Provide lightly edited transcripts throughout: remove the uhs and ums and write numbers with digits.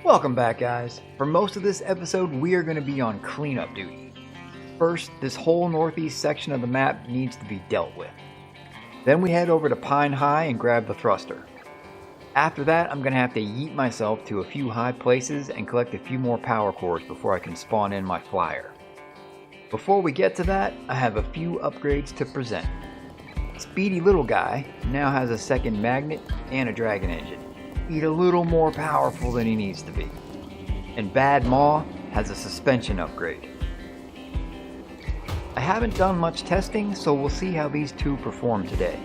Welcome back, guys. For most of this episode, we are going to be on cleanup duty. First, this whole northeast section of the map needs to be dealt with. Then we head over to Pine High and grab the thruster. After that, I'm going to have to yeet myself to a few high places and collect a few more power cores before I can spawn in my flyer. Before we get to that, I have a few upgrades to present. Speedy little guy now has a second magnet and a dragon engine. He's a little more powerful than he needs to be. And Bad Maw has a suspension upgrade. I haven't done much testing, so we'll see how these two perform today.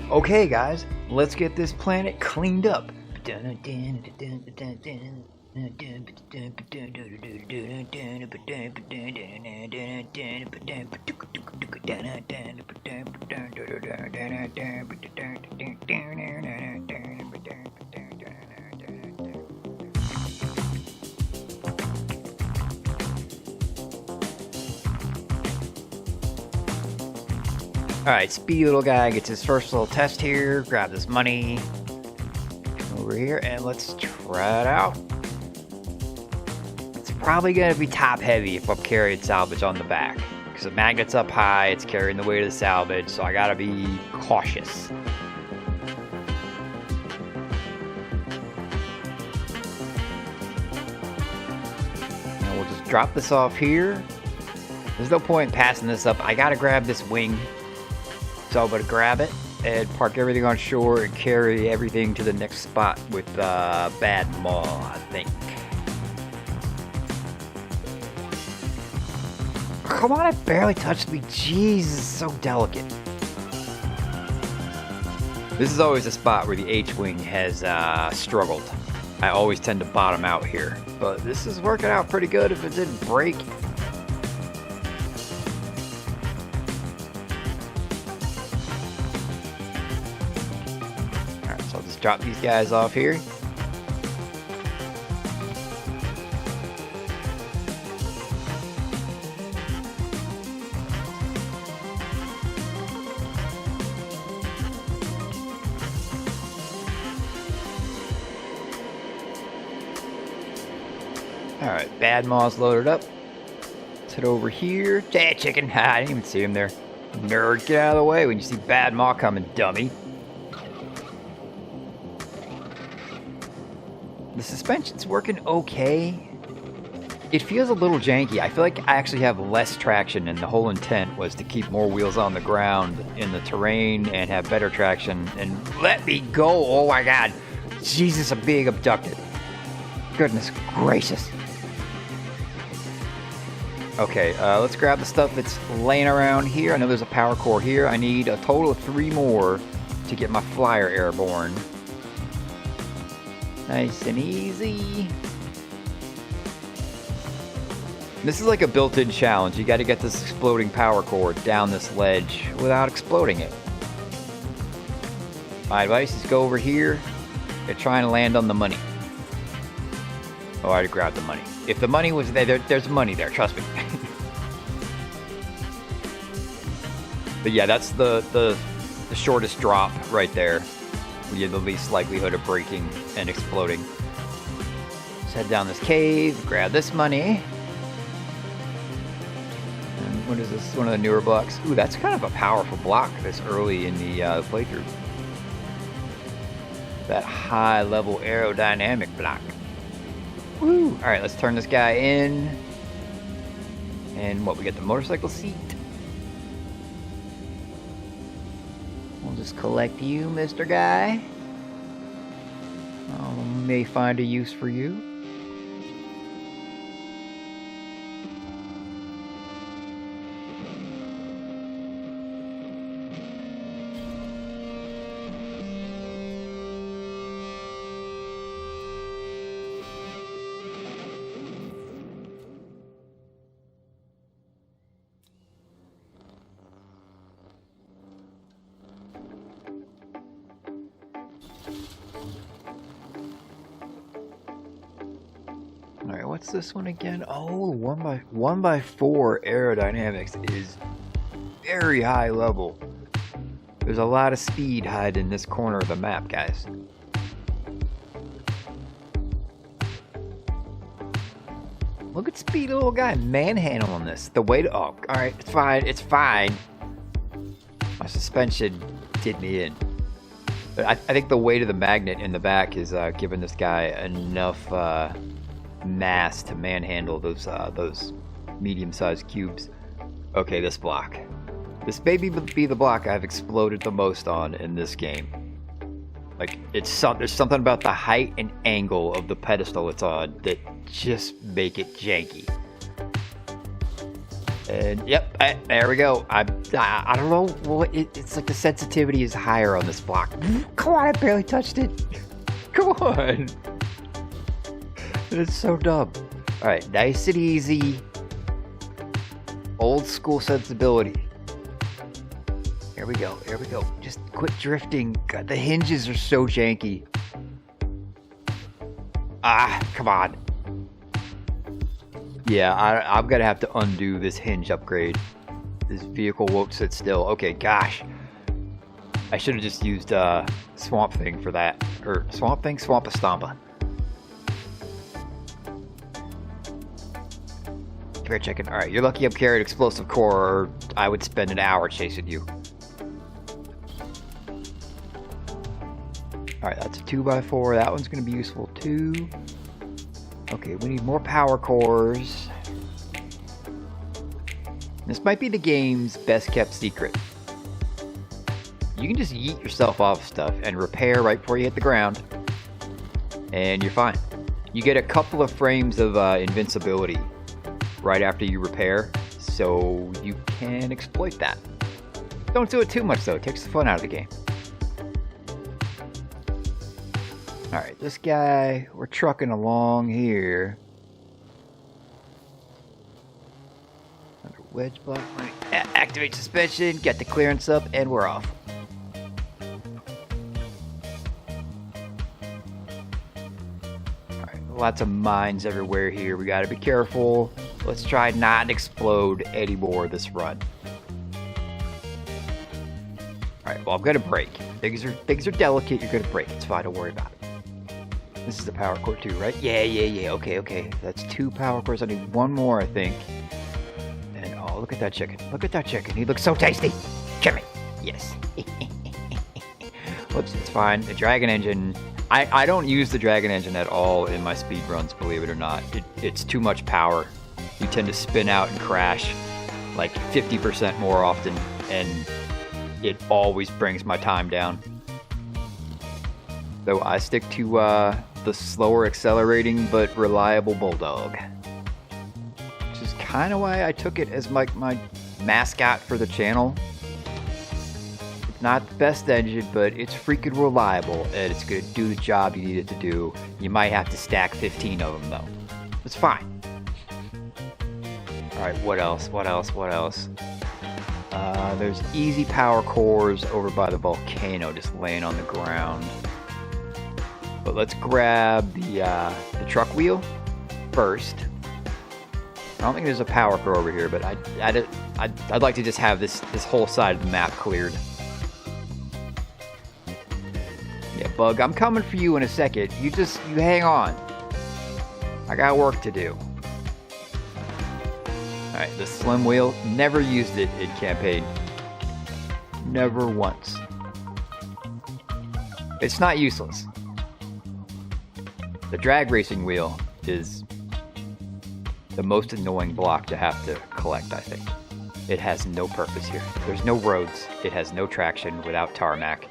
Okay guys, let's get this planet cleaned up. Alright, speedy little guy gets his first little test here, grab this money over here, and let's try it out. It's probably going to be top heavy if I'm carrying salvage on the back, because the magnet's up high, it's carrying the weight of the salvage, so I gotta be cautious. And we'll just drop this off here. There's no point in passing this up. I gotta grab this wing. So I'm going to grab it and park everything on shore and carry everything to the next spot with Bad Maw, I think. Come on, I barely touched me. Jeez, it's so delicate. This is always a spot where the H-wing has struggled. I always tend to bottom out here. But this is working out pretty good if it didn't break. Drop these guys off here. Alright, Bad Maw's loaded up. Let's head over here. Hey, chicken. I didn't even see him there. Nerd, get out of the way when you see Bad Maw coming, dummy. The suspension's working okay. It feels a little janky. I feel like I actually have less traction, and the whole intent was to keep more wheels on the ground in the terrain and have better traction. And let me go! Oh my god! Jesus, I'm being abducted. Goodness gracious. Okay, let's grab the stuff that's laying around here. I know there's a power core here. I need a total of 3 more to get my flyer airborne. Nice and easy. This is like a built-in challenge. You got to get this exploding power core down this ledge without exploding it. My advice is go over here and try and land on the money. Oh, I already grabbed the money. If the money was there, there's money there, trust me. But yeah, that's the shortest drop right there. You have the least likelihood of breaking and exploding. Let's head down this cave, grab this money. And what is this? One of the newer blocks. Ooh, that's kind of a powerful block this early in the playthrough. That high-level aerodynamic block. Woo! Alright, let's turn this guy in. And what, we get the motorcycle seat. We'll just collect you, Mr. Guy. May find a use for you. Alright, what's this one again? Oh, 1x4 aerodynamics is very high level. There's a lot of speed hiding in this corner of the map, guys. Look at speedy little guy manhandling this. The way to... Oh, alright, it's fine. It's fine. My suspension did me in. But I think the weight of the magnet in the back is giving this guy enough mass to manhandle those medium-sized cubes. Okay, this block. This may be the block I've exploded the most on in this game. Like, there's something about the height and angle of the pedestal it's on that just make it janky. And yep, there we go. I don't know. Well, it's like the sensitivity is higher on this block. Come on, I barely touched it. Come on. It's so dumb. All right, nice and easy. Old school sensibility. Here we go. Here we go. Just quit drifting. God, the hinges are so janky. Ah, come on. Yeah, I'm gonna have to undo this hinge upgrade. This vehicle won't sit still. Okay, gosh. I should have just used Swamp Thing for that. Or Swamp Thing? Swamp-a-Stompa. Come here, chicken. Alright, you're lucky I'm carrying explosive core, or I would spend an hour chasing you. Alright, that's a 2x4. That one's gonna be useful too. Okay, we need more power cores. This might be the game's best kept secret. You can just yeet yourself off stuff and repair right before you hit the ground. And you're fine. You get a couple of frames of invincibility right after you repair, so you can exploit that. Don't do it too much though, it takes the fun out of the game. Alright, this guy, we're trucking along here. Under wedge block, activate suspension, get the clearance up, and we're off. Alright, lots of mines everywhere here, we gotta be careful. Let's try not to explode anymore this run. Alright, well I'm gonna break. Things are delicate, you're gonna break, it's fine, don't worry about it. This is the power core too, right? Yeah. Okay. That's 2 power cores. I need 1 more, I think. And oh, look at that chicken. Look at that chicken. He looks so tasty. Come here. Yes. Whoops, it's fine. The dragon engine. I don't use the dragon engine at all in my speed runs, believe it or not. It's too much power. You tend to spin out and crash like 50% more often, and it always brings my time down. So I stick to the slower accelerating but reliable Bulldog. Which is kind of why I took it as my mascot for the channel. It's not the best engine, but it's freaking reliable and it's going to do the job you need it to do. You might have to stack 15 of them though. It's fine. Alright, what else? There's easy power cores over by the volcano just laying on the ground. But let's grab the truck wheel first. I don't think there's a power core over here, but I'd like to just have this whole side of the map cleared. Yeah, Bug, I'm coming for you in a second. You hang on. I got work to do. Alright, the slim wheel, never used it in campaign. Never once. It's not useless. The drag racing wheel is the most annoying block to have to collect, I think. It has no purpose here. There's no roads. It has no traction without tarmac.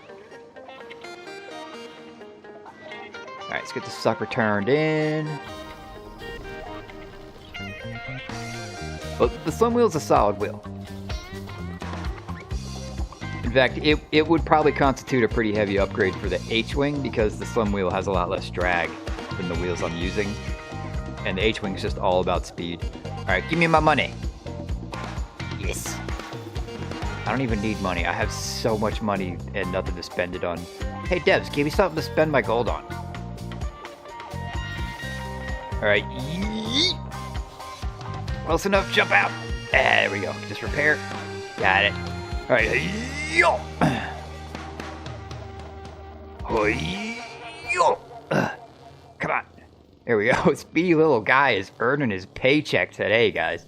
Alright, let's get the sucker turned in. But the slim wheel is a solid wheel. In fact, it would probably constitute a pretty heavy upgrade for the H-Wing because the slim wheel has a lot less drag than the wheels I'm using. And the H-Wing is just all about speed. Alright, give me my money. Yes. I don't even need money. I have so much money and nothing to spend it on. Hey devs, give me something to spend my gold on. Alright, yeet. Close enough, jump out. There we go. Just repair. Got it. Alright, yo. Come on. There we go. Speedy little guy is earning his paycheck today, guys.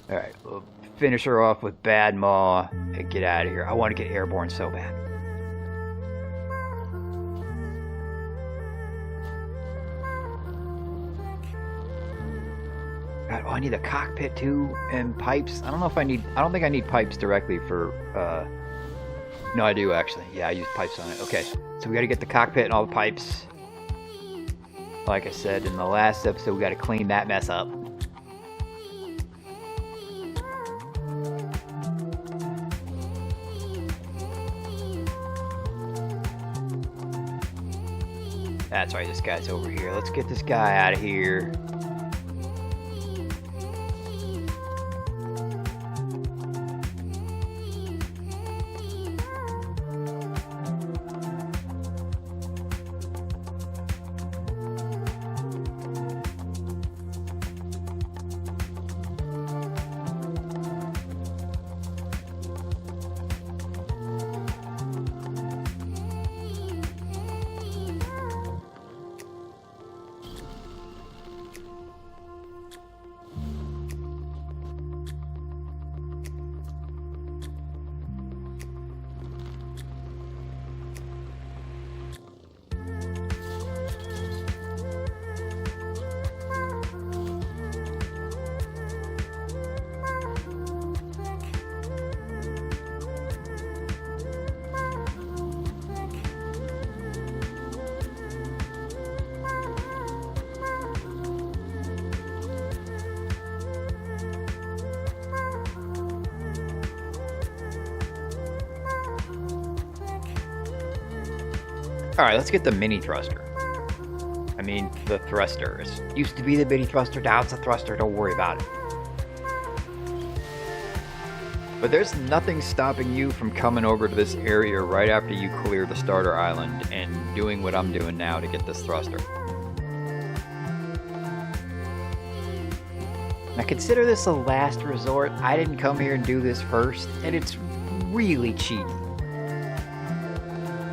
Alright, we'll finish her off with Bad Maw and get out of here. I want to get airborne so bad. God, oh, I need a cockpit too and pipes. I don't think I need pipes directly for, no, I do actually. Yeah, I use pipes on it. Okay, so we gotta get the cockpit and all the pipes. Like I said in the last episode, we gotta clean that mess up. That's right, this guy's over here. Let's get this guy out of here. Alright, let's get the mini thruster. I mean, the thruster. It used to be the mini thruster, now it's a thruster, don't worry about it. But there's nothing stopping you from coming over to this area right after you clear the starter island and doing what I'm doing now to get this thruster. Now consider this a last resort. I didn't come here and do this first, and it's really cheap.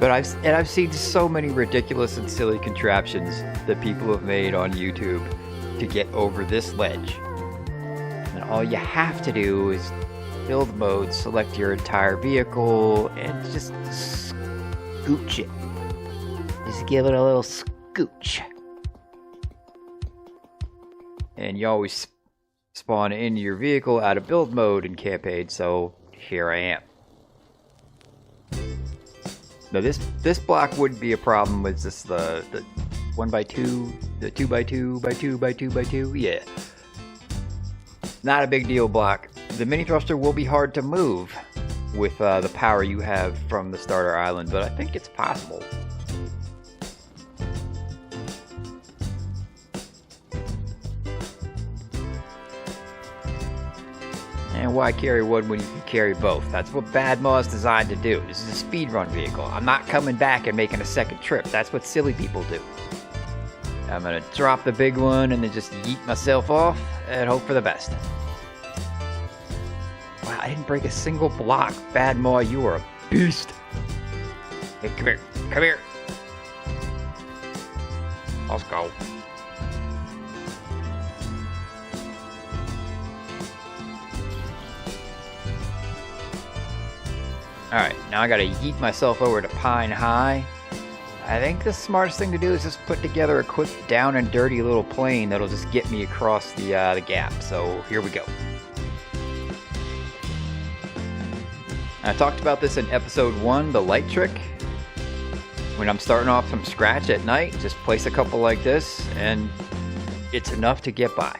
But I've seen so many ridiculous and silly contraptions that people have made on YouTube to get over this ledge. And all you have to do is build mode, select your entire vehicle, and just scooch it. Just give it a little scooch. And you always spawn into your vehicle out of build mode in campaign, so here I am. Now this block wouldn't be a problem with just the 1x2, the 2x2x2x2x2, yeah. Not a big deal block. The mini thruster will be hard to move with the power you have from the starter island, but I think it's possible. And why carry one when you can carry both? That's what Bad Maw is designed to do. This is a speedrun vehicle. I'm not coming back and making a second trip. That's what silly people do. I'm gonna drop the big one and then just yeet myself off and hope for the best. Wow, I didn't break a single block. Bad Maw, you are a beast. Hey, come here. Come here. Let's go. Alright, now I gotta yeet myself over to Pine High. I think the smartest thing to do is just put together a quick down and dirty little plane that'll just get me across the gap. So here we go. I talked about this in episode 1, the light trick. When I'm starting off from scratch at night, just place a couple like this and it's enough to get by.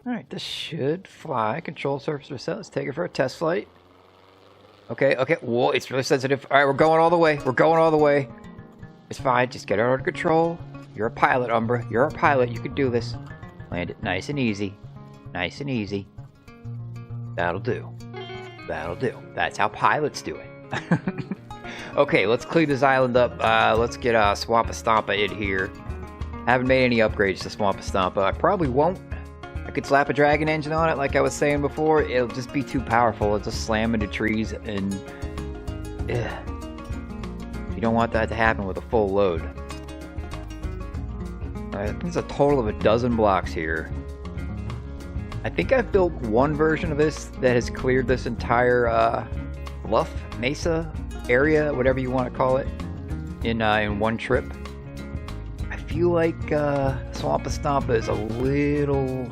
Alright, this should fly. Control surface reset. Let's take it for a test flight. Okay, okay. Whoa, it's really sensitive. Alright, we're going all the way. We're going all the way. It's fine. Just get it under control. You're a pilot, Umbra. You're a pilot. You can do this. Land it nice and easy. Nice and easy. That'll do. That'll do. That's how pilots do it. Okay, let's clean this island up. Let's get Swampa Stompa in here. Haven't made any upgrades to Swampa Stompa. I probably won't. I could slap a dragon engine on it like I was saying before. It'll just be too powerful. It'll just slam into trees and... You don't want that to happen with a full load. Alright, I think there's a total of 12 blocks here. I think I've built one version of this that has cleared this entire bluff, mesa area, whatever you want to call it, in one trip. I feel like Swampa Stompa is a little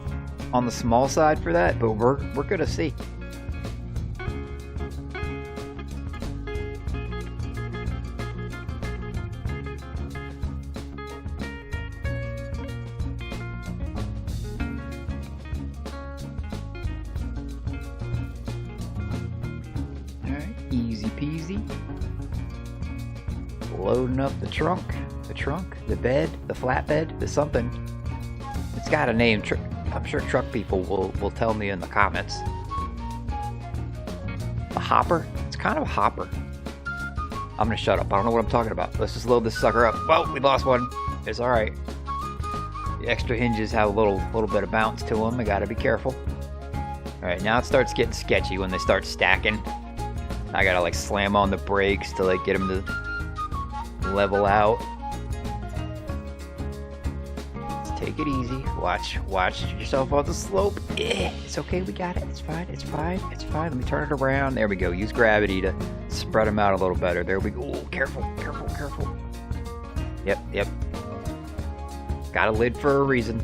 on the small side for that, but we're gonna see. Easy peasy. Loading up the trunk, the bed, the flatbed, the something. It's got a name. I'm sure truck people will tell me in the comments. A hopper? It's kind of a hopper. I'm gonna shut up. I don't know what I'm talking about. Let's just load this sucker up. Well, we lost one. It's alright. The extra hinges have a little bit of bounce to them. I gotta be careful. Alright, now it starts getting sketchy when they start stacking. I gotta like slam on the brakes to like get them to level out. Let's take it easy. Watch yourself on the slope. It's okay, we got it. It's fine, it's fine, it's fine. Let me turn it around. There we go. Use gravity to spread them out a little better. There we go. Ooh, careful. Yep. Got a lid for a reason.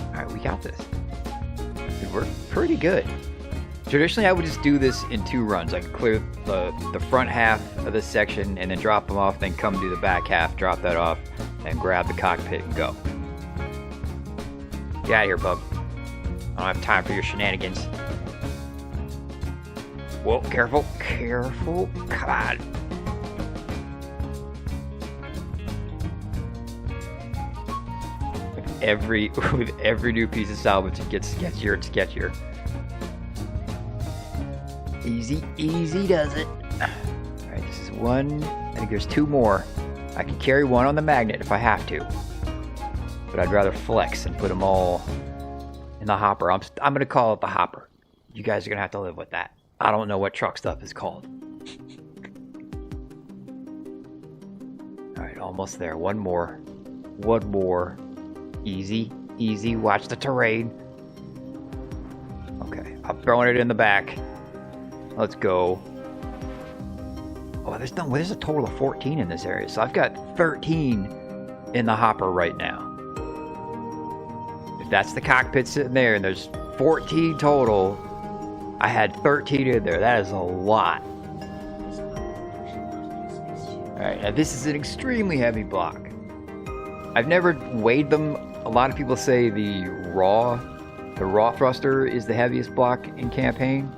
Alright, we got this. We're pretty good. Traditionally, I would just do this in 2 runs. I could clear the front half of this section and then drop them off, then come do the back half, drop that off, and grab the cockpit and go. Get out of here, bub. I don't have time for your shenanigans. Whoa, careful. Come on. With every new piece of salvage, it gets sketchier and sketchier. Easy does it. Alright, this is one. I think there's 2 more. I can carry one on the magnet if I have to. But I'd rather flex and put them all in the hopper. I'm gonna call it the hopper. You guys are gonna have to live with that. I don't know what truck stuff is called. Alright, almost there. One more. Easy. Watch the terrain. Okay, I'm throwing it in the back. Let's go. Oh, there's a total of 14 in this area. So I've got 13 in the hopper right now. If that's the cockpit sitting there and there's 14 total, I had 13 in there. That is a lot. Alright, now this is an extremely heavy block. I've never weighed them. A lot of people say the raw thruster is the heaviest block in campaign.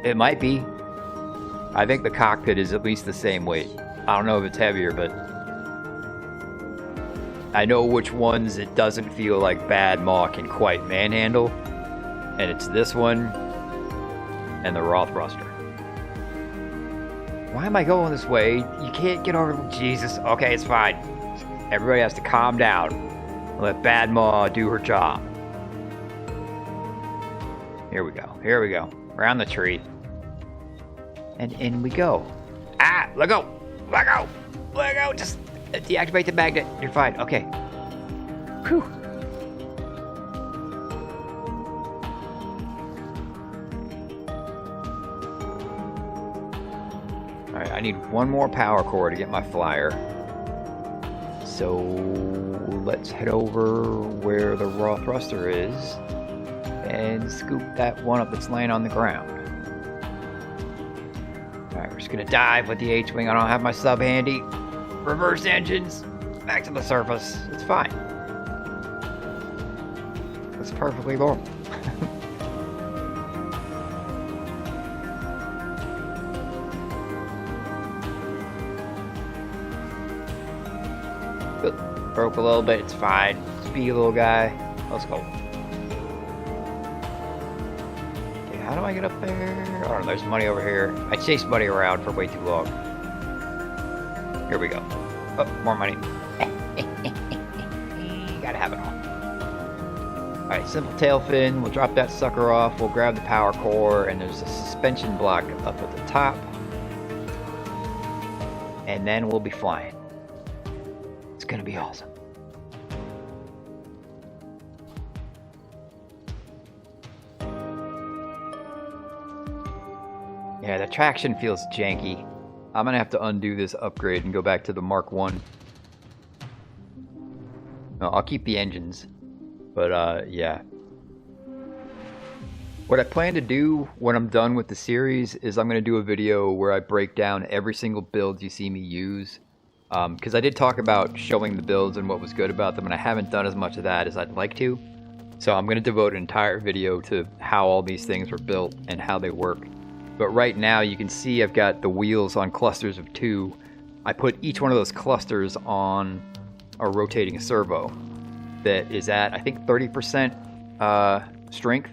It might be. I think the cockpit is at least the same weight. I don't know if it's heavier, but I know which ones it doesn't feel like Bad Maw can quite manhandle, and it's this one and the raw thruster. Why am I going this way? You can't get over. Jesus. Okay, it's fine. Everybody has to calm down and let Bad Maw do her job. Here we go. Around the tree. And in we go. Ah! Let go! Just deactivate the magnet. You're fine. Okay. Whew. Alright, I need one more power core to get my flyer. So let's head over where the raw thruster is and scoop that one up that's laying on the ground. Alright, we're just gonna dive with the H-Wing. I don't have my sub handy. Reverse engines. Back to the surface. It's fine. It's perfectly normal. Broke a little bit. It's fine. Speedy little guy. Let's go. Okay, how do I get up there? Oh, there's money over here. I chased money around for way too long. Here we go. Oh, more money. Gotta have it all. Alright, simple tail fin. We'll drop that sucker off. We'll grab the power core, and there's a suspension block up at the top. And then we'll be flying. It's gonna be awesome. Yeah, the traction feels janky. I'm gonna have to undo this upgrade and go back to the Mark 1. No, I'll keep the engines. But, yeah. What I plan to do when I'm done with the series is I'm gonna do a video where I break down every single build you see me use. Because I did talk about showing the builds and what was good about them, and I haven't done as much of that as I'd like to. So I'm gonna devote an entire video to how all these things were built and how they work. But right now you can see I've got the wheels on clusters of 2. I put each one of those clusters on a rotating servo that is at, I think, 30% strength.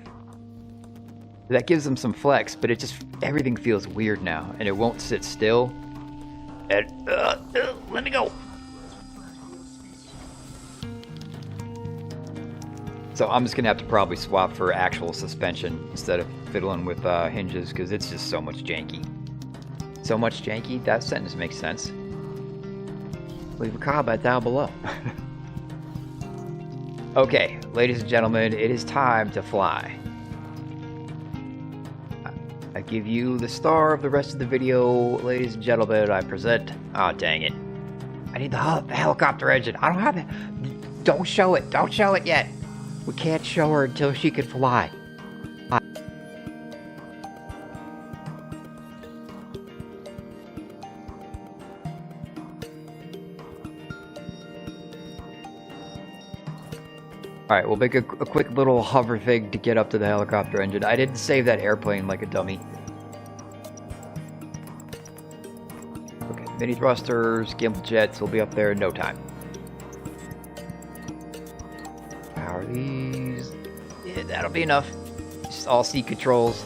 That gives them some flex, but everything feels weird now, and it won't sit still. And, let me go. So I'm just gonna have to probably swap for actual suspension instead of fiddling with hinges, because it's just so much janky. So much janky? That sentence makes sense. Leave a comment down below. Okay, ladies and gentlemen, it is time to fly. I give you the star of the rest of the video, ladies and gentlemen. I present... Oh, dang it. I need the helicopter engine. I don't have it. Don't show it. Don't show it yet. We can't show her until she can fly. Alright, we'll make a quick little hover thing to get up to the helicopter engine. I didn't save that airplane like a dummy. Okay, mini thrusters, gimbal jets will be up there in no time. Power these. Yeah, that'll be enough. Just all seat controls.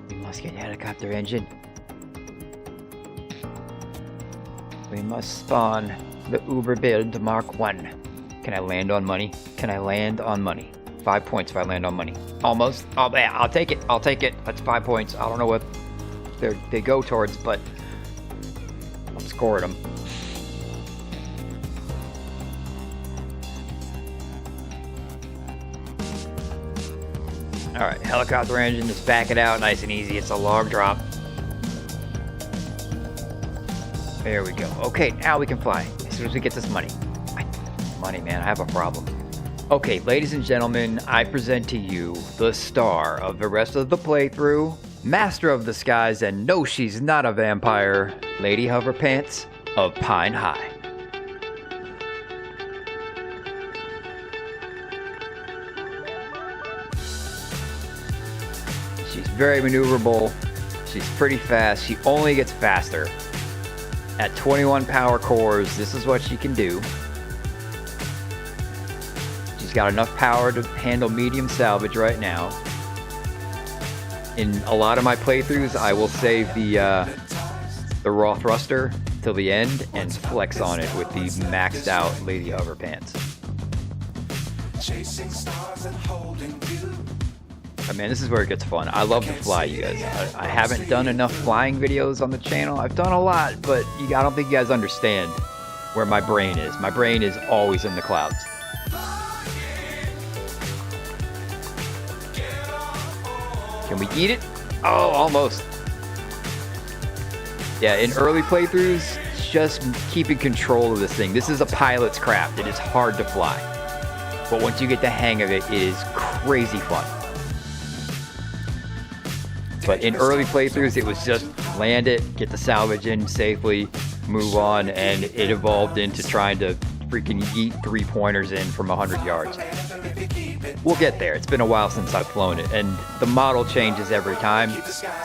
We must get helicopter engine. We must spawn the Uber build Mark 1. Can I land on money? Can I land on money? 5 points if I land on money. Almost. Oh, yeah, I'll take it. I'll take it. That's 5 points. I don't know what they go towards, but I'm scoring them. Alright, helicopter engine, just back it out nice and easy. It's a long drop. There we go. Okay, now we can fly. As soon as we get this money. Money, man, I have a problem. Okay, ladies and gentlemen, I present to you the star of the rest of the playthrough, master of the skies, and no, she's not a vampire, Lady Hoverpants of Pine High. She's very maneuverable. She's pretty fast. She only gets faster. At 21 power cores, this is what she can do. She's got enough power to handle medium salvage right now. In a lot of my playthroughs, I will save the raw thruster till the end and flex on it with the maxed out Lady Hoverpants. Oh, man, this is where it gets fun. I love to fly, you guys. I haven't done enough flying videos on the channel. I've done a lot, but I don't think you guys understand where my brain is. My brain is always in the clouds. Can we eat it? Oh, almost. Yeah, in early playthroughs, just keeping control of this thing. This is a pilot's craft. It is hard to fly. But once you get the hang of it, it is crazy fun. But in early playthroughs, it was just land it, get the salvage in safely, move on, and it evolved into trying to freaking yeet 3-pointers in from 100 yards. We'll get there. It's been a while since I've flown it, and the model changes every time.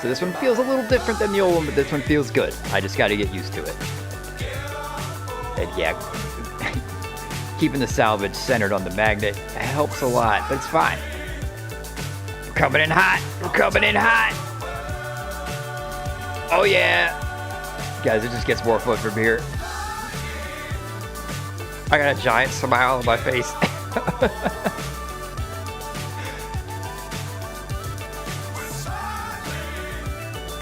So this one feels a little different than the old one, but this one feels good. I just got to get used to it. And yeah, keeping the salvage centered on the magnet helps a lot, but it's fine. We're coming in hot. We're coming in hot. Oh yeah. Guys, it just gets more fun from here. I got a giant smile on my face.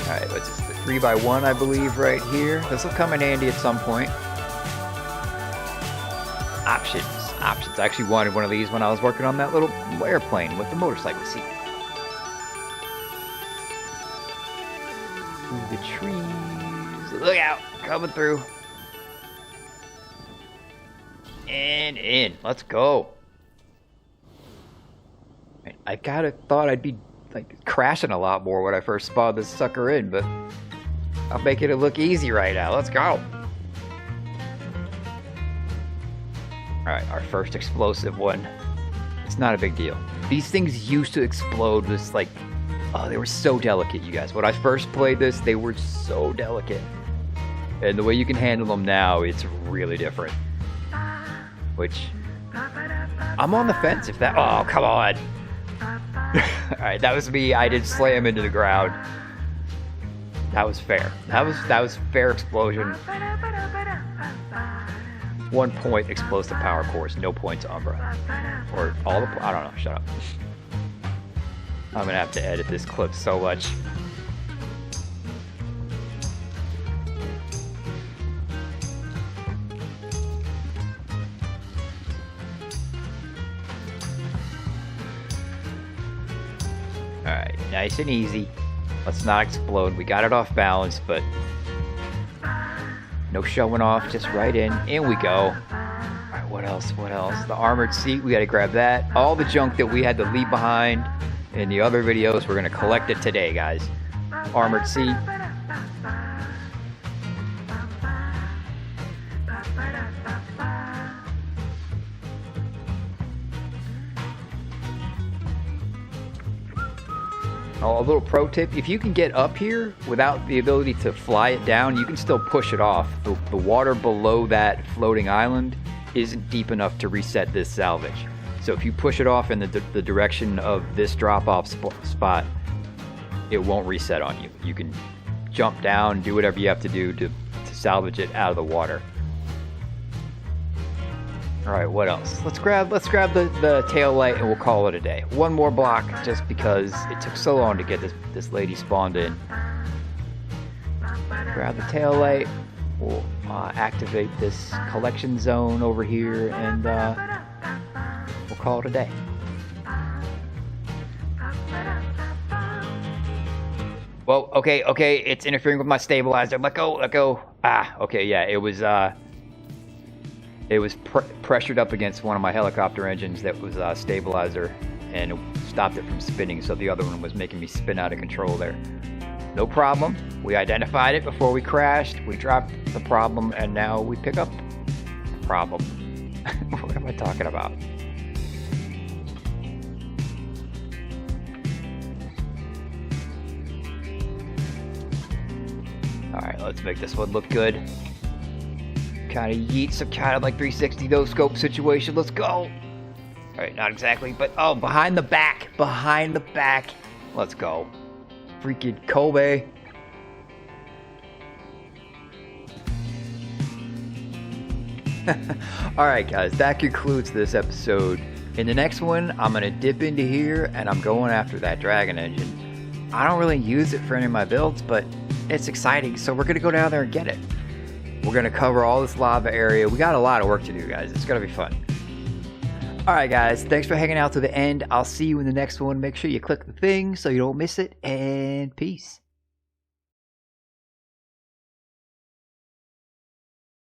Alright, what's this? The 3x1, I believe, right here. This will come in handy at some point. Options. I actually wanted one of these when I was working on that little airplane with the motorcycle seat. Through the trees. Look out! Coming through. And in. Let's go. I kinda thought I'd be like crashing a lot more when I first spawned this sucker in, but I'm making it look easy right now. Let's go. Alright, our first explosive one. It's not a big deal. These things used to explode with like, oh, they were so delicate, you guys. When I first played this, they were so delicate. And the way you can handle them now, it's really different. Which, I'm on the fence if that, oh, come on. Alright, that was me. I did slam into the ground. That was fair. That was fair explosion. 1 point explosive power cores, no points Umbra. Or all the, I don't know, shut up. I'm gonna have to edit this clip so much. Alright, nice and easy. Let's not explode. We got it off balance, but no showing off, just right in. In we go. Alright, what else? What else? The armored seat, we gotta grab that. All the junk that we had to leave behind in the other videos, we're gonna collect it today, guys. Armored seat. Oh, a little pro tip, if you can get up here without the ability to fly it down, you can still push it off. The water below that floating island isn't deep enough to reset this salvage. So if you push it off in the direction of this drop-off spot, it won't reset on you. You can jump down, do whatever you have to do to salvage it out of the water. Alright, what else? Let's grab the tail light and we'll call it a day. One more block just because it took so long to get this lady spawned in. Grab the tail light. We'll activate this collection zone over here and we'll call it a day. Whoa, okay, it's interfering with my stabilizer. Let go. Ah, okay, yeah, it was pressured up against one of my helicopter engines that was a stabilizer, and it stopped it from spinning, so the other one was making me spin out of control there. No problem. We identified it before we crashed. We dropped the problem, and now we pick up the problem. What am I talking about? Alright, let's make this one look good. Kind of yeet some kind of like 360 no scope situation. Let's go. Alright, not exactly, but oh, behind the back. Let's go. Freaking Kobe. Alright guys, that concludes this episode. In the next one, I'm going to dip into here and I'm going after that dragon engine. I don't really use it for any of my builds, but it's exciting, so we're going to go down there and get it. We're going to cover all this lava area. We got a lot of work to do, guys. It's going to be fun. Alright guys, thanks for hanging out to the end. I'll see you in the next one. Make sure you click the thing so you don't miss it, and peace.